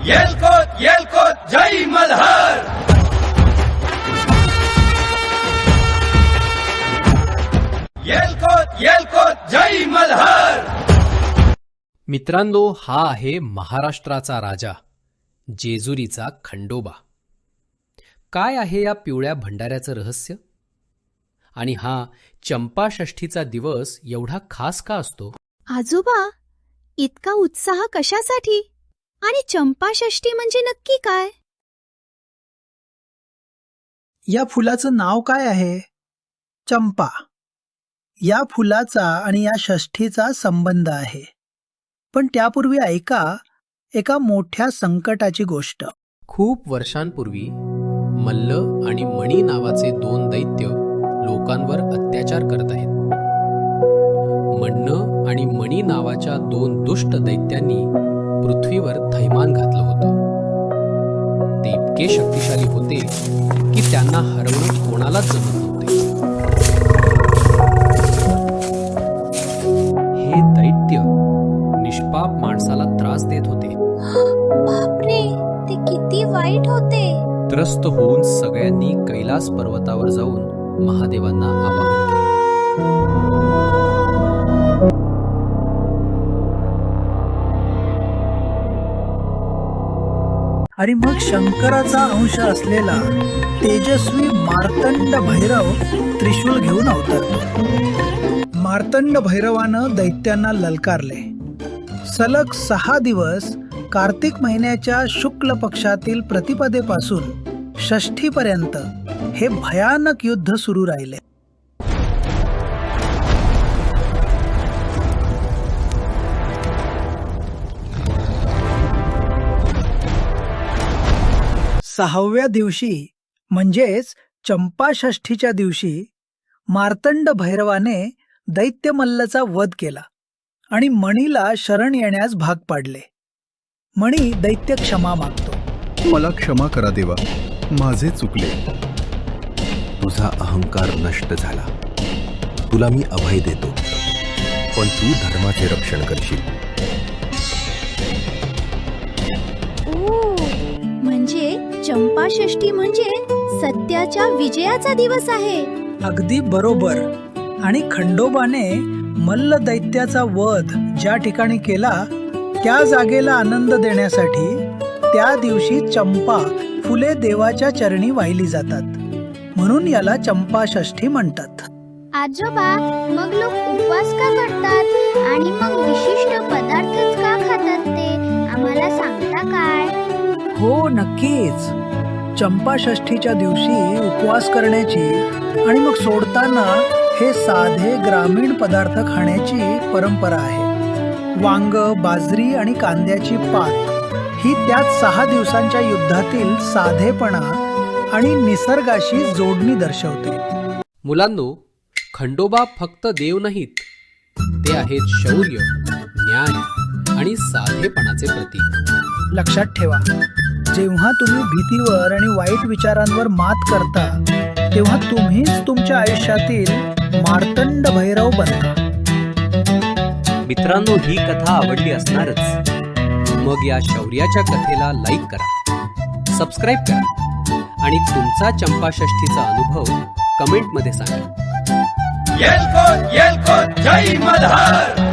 येलकोट जय मल्हार. येलकोट जय मल्हार. मित्रांनो, हा आहे महाराष्ट्राचा राजा, जेजुरीचा खंडोबा. काय आहे या पिवळ्या भंडाऱ्याचं रहस्य? आणि हा चंपाषष्ठीचा दिवस एवढा खास का असतो? आजोबा, इतका उत्साह कशासाठी? आणि चंपाषष्ठी म्हणजे नक्की काय? या फुलाचं नाव काय आहे? चंपा. या फुलाचा आणि या षष्ठीचा संबंध आहे. पण त्यापूर्वी ऐका एका मोठ्या संकटाची गोष्ट. खूप वर्षांपूर्वी मल्ल आणि मणी नावाचे दोन दैत्य लोकांवर अत्याचार करत आहेत. मण्ण आणि मणी नावाच्या दोन दुष्ट दैत्यांनी पृथ्वीवर थैमान घातलं होतं. ते इतके शक्तिशाली होते की त्यांना हरवणं कोणालाच जमत नव्हते. हे दैत्य निष्पाप माणसाला त्रास देत होते. बापरे, ते किती वाईट होते. त्रस्त होऊन सगळ्यांनी कैलास पर्वतावर जाऊन महादेवांना आवाहन केले. आणि मग शंकराचा अंश असलेला तेजस्वी मार्तंड भैरव त्रिशूल घेऊन अवतरतो. मार्तंड भैरवानं दैत्यांना ललकारले. सलग 6 दिवस कार्तिक महिन्याच्या शुक्ल पक्षातील प्रतिपदेपासून षष्ठीपर्यंत हे भयानक युद्ध सुरू राहिले. सहाव्या दिवशी म्हणजेच चंपाषष्ठीच्या दिवशी मार्तंड भैरवाने दैत्य मल्लचा वध केला आणि मणीला शरण येण्यास भाग पाडले. मणी दैत्य क्षमा मागतो. मला क्षमा करा देवा, माझे चुकले. तुझा अहंकार नष्ट झाला. तुला मी अभय देतो, पण तू धर्माचे रक्षण करशील. म्हणजे चंपाषष्ठी म्हणजे सत्याच्या विजयाचा दिवस आहे. अगदी बरोबर. आणि खंडोबाने मल्ल दैत्याचा वध ज्या ठिकाणी केला त्या जागेला आनंद देण्यासाठी त्या दिवशी चंपा फुले देवाच्या चरणी वाहिली जातात. म्हणून याला चंपाषष्ठी म्हणतात. आजोबा, मग लोक उपवास का करतात आणि मग विशिष्ट पदार्थच का खातात ते आम्हाला सांगता काय? हो, नक्कीच. चंपाषष्ठीच्या दिवशी उपवास करण्याची आणि मग सोडताना हे साधे ग्रामीण पदार्थ खाण्याची परंपरा आहे. वांग, बाजरी आणि कांद्याची पात ही त्यात 6 दिवसांच्या युद्धातील साधेपणा आणि निसर्गाशी जोडणी दर्शवते. मुलांनो, खंडोबा फक्त देव नाहीत, ते आहेत शौर्य, न्याय आणि साधेपणाचे प्रतीक. लक्षात ठेवा, जेव्हा तुम्ही भीतीवर आणि वाईट विचारांवर मात करता तेव्हा तुम्हीच तुमच्या आयुष्यातील मार्तंड भैरव बनता. मित्रांनो, ही कथा आवडली असणारच. मग या शौर्याच्या कथेला लाईक करा, सबस्क्राईब करा आणि तुमचा चंपाषष्ठीचा अनुभव कमेंटमध्ये सांगा. येलकोट जय मल्हार.